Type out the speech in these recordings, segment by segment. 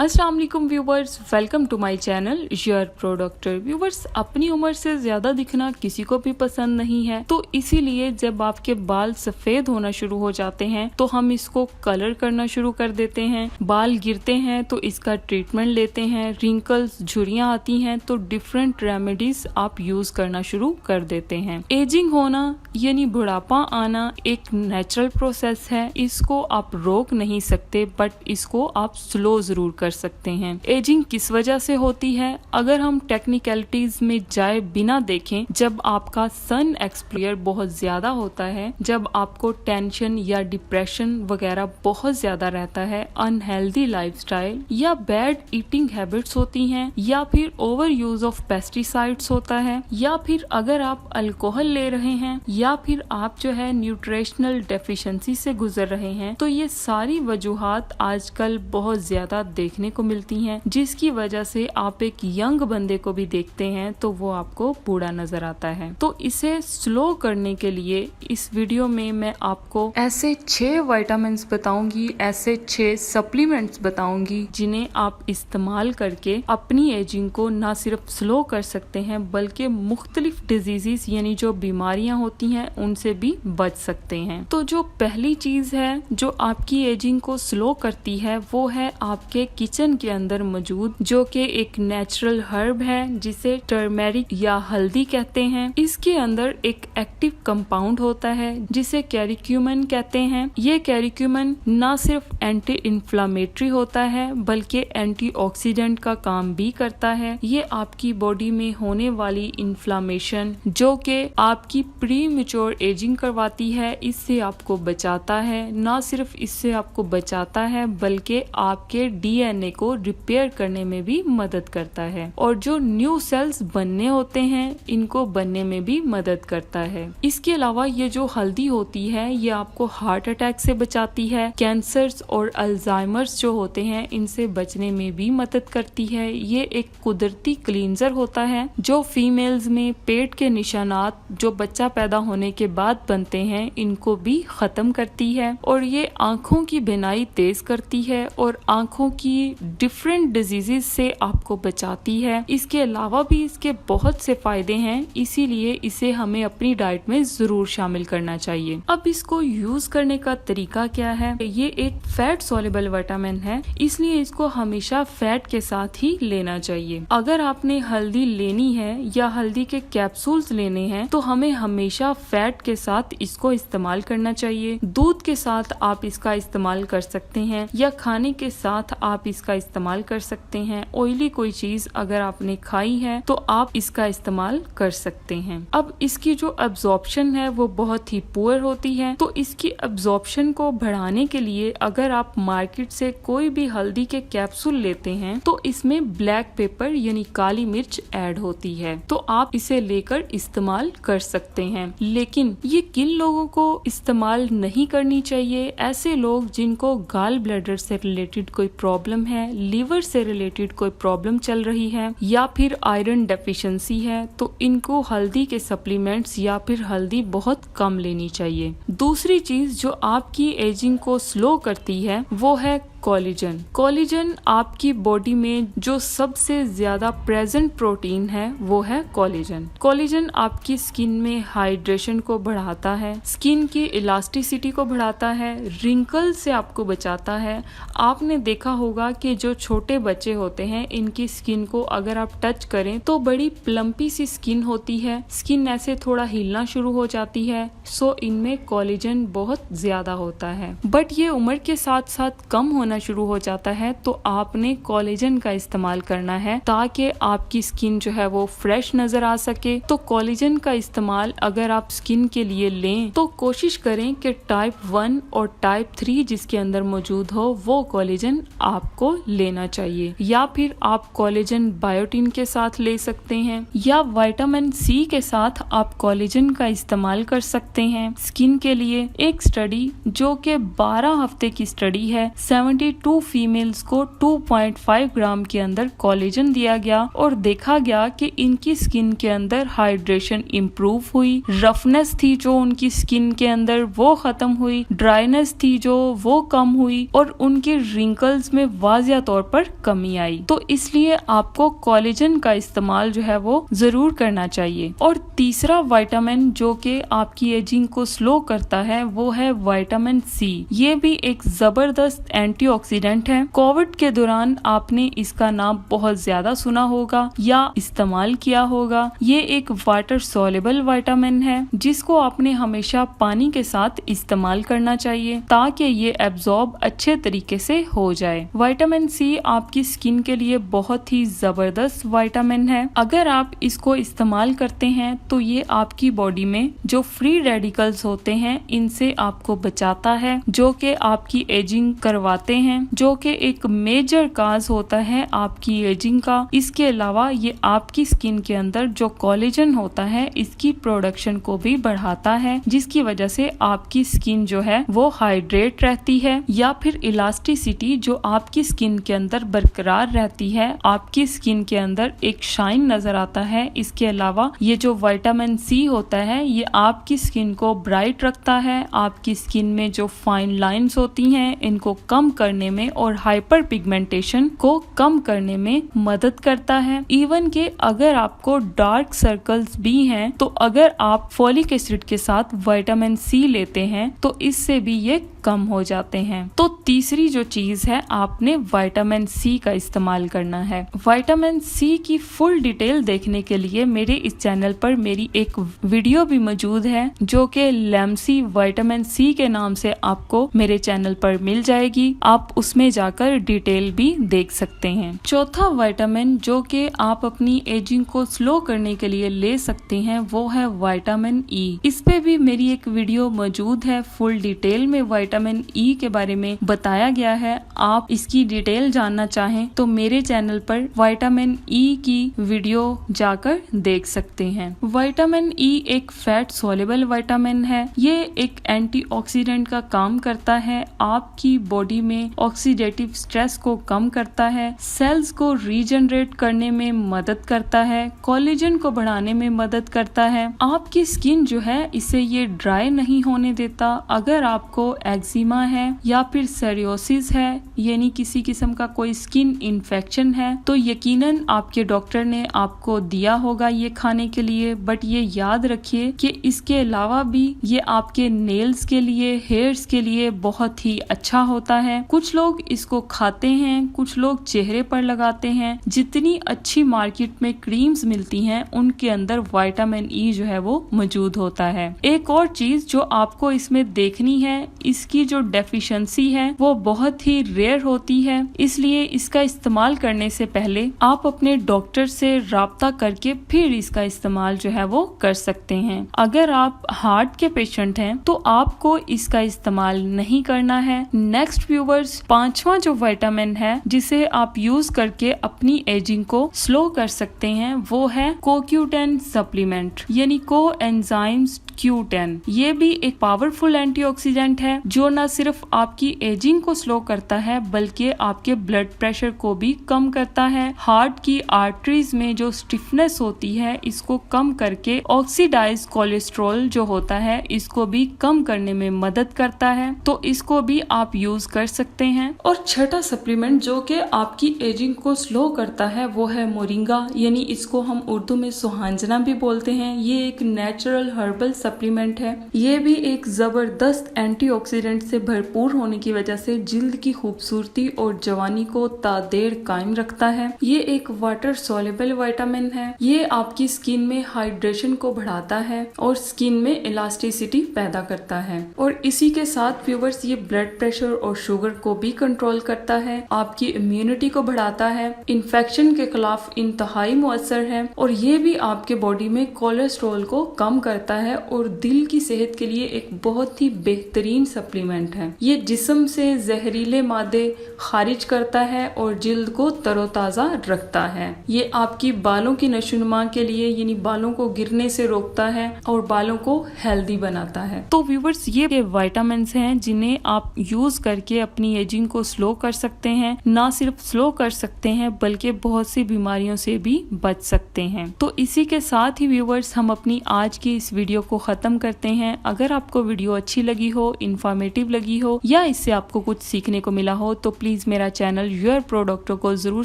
अस्सलाम वालेकुम viewers, welcome to my channel your pro doctor. Viewers, अपनी उम्र से ज्यादा दिखना किसी को भी पसंद नहीं है, तो इसीलिए जब आपके बाल सफेद होना शुरू हो जाते हैं तो हम इसको कलर करना शुरू कर देते हैं। बाल गिरते हैं तो इसका ट्रीटमेंट लेते हैं। रिंकल्स, झुर्रियां आती हैं तो डिफरेंट रेमेडीज आप यूज करना शुरू कर देते हैं। एजिंग होना यानी बुढ़ापा आना एक नेचुरल प्रोसेस है, इसको आप रोक नहीं सकते, बट इसको आप स्लो जरूर कर सकते हैं। एजिंग किस वजह से होती है, अगर हम टेक्निकलिटीज में जाए बिना देखें, जब आपका सन एक्सपोजर बहुत ज्यादा होता है, जब आपको टेंशन या डिप्रेशन वगैरह बहुत ज्यादा रहता है, अनहेल्दी लाइफस्टाइल या बैड ईटिंग हैबिट्स होती हैं, या फिर ओवर यूज ऑफ पेस्टिसाइड्स होता है, या फिर अगर आप अल्कोहल ले रहे हैं, या फिर आप जो है न्यूट्रिशनल डेफिशिएंसी से गुजर रहे हैं, तो ये सारी वजूहात आजकल बहुत ज्यादा देखने को मिलती हैं, जिसकी वजह से आप एक यंग बंदे को भी देखते हैं तो वो आपको बूढ़ा नजर आता है। तो इसे स्लो करने के लिए इस वीडियो में मैं आपको ऐसे 6 विटामिन्स बताऊंगी, ऐसे 6 सप्लीमेंट्स बताऊंगी जिन्हें आप इस्तेमाल करके अपनी एजिंग को ना सिर्फ स्लो कर सकते हैं बल्कि मुख्तलिफ डिजीजेस यानी जो बीमारियां होती हैं उनसे भी बच सकते हैं। तो जो पहली चीज है जो आपकी एजिंग को स्लो करती है वो है आपके किचन के अंदर मौजूद जो कि एक नेचुरल हर्ब है जिसे टर्मेरिक या हल्दी कहते हैं। इसके अंदर एक एक्टिव कंपाउंड होता है जिसे कैरिक्यूमिन कहते हैं। ये कैरिक्यूमिन ना सिर्फ एंटी इन्फ्लामेटरी होता है बल्कि एंटीऑक्सीडेंट का काम भी करता है। ये आपकी बॉडी में होने वाली इन्फ्लामेशन जो कि आपकी प्री मैच्योर एजिंग करवाती है, इससे आपको बचाता है। ना सिर्फ इससे आपको बचाता है बल्कि आपके डीएनए को रिपेयर करने में भी मदद करता है, और जो न्यू सेल्स बनने होते हैं इनको बनने में भी मदद करता है। इसके अलावा ये जो हल्दी होती है ये आपको हार्ट अटैक से बचाती है, कैंसर्स और अल्जाइमर्स जो होते हैं इनसे बचने में भी मदद करती है। ये एक कुदरती क्लींजर होता है जो फीमेल्स में पेट के निशानात जो बच्चा पैदा होने के बाद बनते हैं इनको भी खत्म करती है, और ये आँखों की बीनाई तेज करती है और आँखों की डिफरेंट डिजीजेस से आपको बचाती है। इसके अलावा भी इसके बहुत से फायदे हैं, इसीलिए इसे हमें अपनी डाइट में जरूर शामिल करना चाहिए। अब इसको यूज करने का तरीका क्या है, ये एक फैट सोल्युबल विटामिन है, इसलिए इसको हमेशा फैट के साथ ही लेना चाहिए। अगर आपने हल्दी लेनी है या हल्दी के कैप्सूल्स लेने हैं तो हमें हमेशा फैट के साथ इसको इस्तेमाल करना चाहिए। दूध के साथ आप इसका इस्तेमाल कर सकते हैं या खाने के साथ आप इसका इस्तेमाल कर सकते हैं। ऑयली कोई चीज अगर आपने खाई है तो आप इसका इस्तेमाल कर सकते हैं। अब इसकी जो एब्जॉर्प्शन है वो बहुत ही पुअर होती है, तो इसकी एब्जॉर्प्शन को बढ़ाने के लिए अगर आप मार्केट से कोई भी हल्दी के कैप्सूल लेते हैं तो इसमें ब्लैक पेपर यानी काली मिर्च ऐड होती है, तो आप इसे लेकर इस्तेमाल कर सकते हैं। लेकिन ये किन लोगों को इस्तेमाल नहीं करनी चाहिए, ऐसे लोग जिनको गाल ब्लैडर से रिलेटेड कोई प्रॉब्लम है, लीवर से रिलेटेड कोई प्रॉब्लम चल रही है, या फिर आयरन डेफिशिएंसी है, तो इनको हल्दी के सप्लीमेंट्स या फिर हल्दी बहुत कम लेनी चाहिए। दूसरी चीज जो आपकी एजिंग को स्लो करती है वो है कोलेजन। कोलेजन आपकी बॉडी में जो सबसे ज्यादा प्रेजेंट प्रोटीन है वो है कोलेजन। कोलेजन आपकी स्किन में हाइड्रेशन को बढ़ाता है, स्किन की इलास्टिसिटी को बढ़ाता है, रिंकल से आपको बचाता है। आपने देखा होगा कि जो छोटे बच्चे होते हैं इनकी स्किन को अगर आप टच करें तो बड़ी प्लम्पी सी स्किन होती है, स्किन ऐसे थोड़ा हिलना शुरू हो जाती है, सो इनमें कोलेजन बहुत ज्यादा होता है। बट ये उम्र के साथ साथ कम होना शुरू हो जाता है, तो आपने कोलेजन का इस्तेमाल करना है ताकि आपकी स्किन जो है वो फ्रेश नजर आ सके। तो कोलेजन का इस्तेमाल अगर आप स्किन के लिए लें तो कोशिश करें कि टाइप 1 और टाइप 3 जिसके अंदर मौजूद हो वो कोलेजन आपको लेना चाहिए, या फिर आप कोलेजन बायोटिन के साथ ले सकते हैं या विटामिन सी के साथ आप कोलेजन का इस्तेमाल कर सकते हैं। स्किन के लिए एक स्टडी जो कि 12 हफ्ते की स्टडी है, 70 72 फीमेल्स को 2.5 ग्राम के अंदर कोलेजन दिया गया और देखा गया कि इनकी स्किन के अंदर हाइड्रेशन इम्प्रूव हुई, रफनेस थी जो उनकी स्किन के अंदर वो खत्म हुई, ड्राइनेस थी जो वो कम हुई और उनके रिंकल्स में वाजिया तौर पर कमी आई। तो इसलिए आपको कोलेजन का इस्तेमाल जो है वो जरूर करना चाहिए। और तीसरा विटामिन जो कि आपकी एजिंग को स्लो करता है वो है विटामिन सी। ये भी एक जबरदस्त एंटीऑक्सीडेंट है। कोविड के दौरान आपने इसका नाम बहुत ज्यादा सुना होगा या इस्तेमाल किया होगा। ये एक वाटर सोल्युबल विटामिन है जिसको आपने हमेशा पानी के साथ इस्तेमाल करना चाहिए ताकि ये एब्जॉर्ब अच्छे तरीके से हो जाए। विटामिन सी आपकी स्किन के लिए बहुत ही जबरदस्त विटामिन है। अगर आप इसको इस्तेमाल करते हैं तो ये आपकी बॉडी में जो फ्री रेडिकल्स होते हैं इनसे आपको बचाता है, जो कि आपकी एजिंग करवाते हैं, जो कि एक मेजर काज होता है आपकी एजिंग का। इसके अलावा ये आपकी स्किन के अंदर जो कोलेजन होता है इसकी प्रोडक्शन को भी बढ़ाता है, जिसकी वजह से आपकी स्किन जो है वो हाइड्रेट रहती है या फिर इलास्टिसिटी जो आपकी स्किन के अंदर बरकरार रहती है, आपकी स्किन के अंदर एक शाइन नजर आता है। इसके अलावा ये जो विटामिन सी होता है ये आपकी स्किन को ब्राइट रखता है, आपकी स्किन में जो फाइन लाइंस होती हैं इनको कम करने में और हाइपर पिगमेंटेशन को कम करने में मदद करता है। इवन के अगर आपको डार्क सर्कल्स भी हैं तो अगर आप फोलिक एसिड के साथ विटामिन सी लेते हैं तो इससे भी ये कम हो जाते हैं। तो तीसरी जो चीज है आपने विटामिन सी का इस्तेमाल करना है। विटामिन सी की फुल डिटेल देखने के लिए मेरे इस चैनल पर मेरी एक वीडियो भी मौजूद है जो कि लैम्सी विटामिन सी के नाम से आपको मेरे चैनल पर मिल जाएगी। आप उसमें जाकर डिटेल भी देख सकते हैं। चौथा विटामिन जो कि आप अपनी एजिंग को स्लो करने के लिए ले सकते हैं वो है विटामिन ई। इस पे भी मेरी एक वीडियो मौजूद है, फुल डिटेल में विटामिन ई के बारे में बताया गया है। आप इसकी डिटेल जानना चाहें तो मेरे चैनल पर विटामिन ई की वीडियो जाकर देख सकते हैं। विटामिन ई एक फैट सोल्युबल विटामिन है। ये एक एंटीऑक्सीडेंट का काम करता है, आपकी बॉडी में ऑक्सीडेटिव स्ट्रेस को कम करता है, सेल्स को रीजनरेट करने में मदद करता है, कोलेजन को बढ़ाने में मदद करता है। आपकी स्किन जो है इसे ये ड्राई नहीं होने देता। अगर आपको एक्जिमा है या फिर सोरियासिस है यानी किसी किस्म का कोई स्किन इन्फेक्शन है तो यकीनन आपके डॉक्टर ने आपको दिया होगा ये खाने के लिए। बट ये याद रखिए कि इसके अलावा भी ये आपके नेल्स के लिए, हेयर्स के लिए बहुत ही अच्छा होता है। कुछ लोग इसको खाते हैं, कुछ लोग चेहरे पर लगाते हैं। जितनी अच्छी मार्केट में क्रीम्स मिलती हैं उनके अंदर विटामिन ई जो है वो मौजूद होता है। एक और चीज जो आपको इसमें देखनी है, इसकी जो डेफिशिएंसी है वो बहुत ही रेयर होती है, इसलिए इसका इस्तेमाल करने से पहले आप अपने डॉक्टर से राब्ता करके फिर इसका इस्तेमाल जो है वो कर सकते हैं। अगर आप हार्ट के पेशेंट हैं तो आपको इसका इस्तेमाल नहीं करना है। नेक्स्ट व्यूवर्स, पांचवा जो विटामिन है जिसे आप यूज करके अपनी एजिंग को स्लो कर सकते हैं वो है CoQ10 सप्लीमेंट यानी कोएंजाइम्स Q10। ये भी एक पावरफुल एंटीऑक्सीडेंट है जो न सिर्फ आपकी एजिंग को स्लो करता है बल्कि आपके ब्लड प्रेशर को भी कम करता है। हार्ट की आर्टरीज में जो स्टिफनेस होती है इसको कम करके ऑक्सीडाइज कोलेस्ट्रॉल जो होता है इसको भी कम करने में मदद करता है, तो इसको भी आप यूज कर सकते हैं। और छठा सप्लीमेंट जो कि आपकी एजिंग को स्लो करता है वो है मोरिंगा, यानी इसको हम उर्दू में सुहांजना भी बोलते हैं। ये एक नेचुरल हर्बल सप्लीमेंट है। ये भी एक जबरदस्त एंटीऑक्सीडेंट से भरपूर होने की वजह से जिल्द की खूबसूरती और जवानी को तादेर कायम रखता है। ये एक वाटर सोल्युबल विटामिन है। ये आपकी स्किन में हाइड्रेशन को बढ़ाता है और स्किन में इलास्टिसिटी पैदा करता है। और इसी के साथ व्यूवर्स ये ब्लड प्रेशर और शुगर को भी कंट्रोल करता है, आपकी इम्यूनिटी को बढ़ाता है, इन्फेक्शन के खिलाफ इंतहाई मुअस्सर है और ये भी आपके बॉडी में कोलेस्ट्रॉल को कम करता है और दिल की सेहत के लिए एक बहुत ही बेहतरीन सप्लीमेंट है। ये जिस्म से जहरीले मादे खारिज करता है और जिल्द को तरोताजा रखता है। ये आपकी बालों की नशोनुमा के लिए यानी बालों को गिरने से रोकता है और बालों को हेल्दी बनाता है। तो व्यूवर्स ये विटामिन्स हैं जिन्हें आप यूज करके अपनी अपनी एजिंग को स्लो कर सकते हैं। ना सिर्फ स्लो कर सकते हैं बल्कि बहुत सी बीमारियों से भी बच सकते हैं। तो इसी के साथ ही व्यूवर्स हम अपनी आज की इस वीडियो को खत्म करते हैं। अगर आपको वीडियो अच्छी लगी हो, इंफॉर्मेटिव लगी हो या इससे आपको कुछ सीखने को मिला हो तो प्लीज मेरा चैनल योर प्रो डॉक्टर को जरूर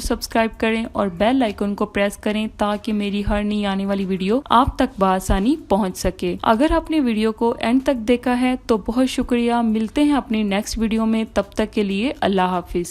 सब्सक्राइब करें और बेल आइकन को प्रेस करें ताकि मेरी हर नई आने वाली वीडियो आप तक बआसानी पहुंच सके। अगर आपने वीडियो को एंड तक देखा है तो बहुत शुक्रिया। मिलते हैं अपनी नेक्स्ट वीडियो में, तब तक के लिए अल्लाह हाफिज।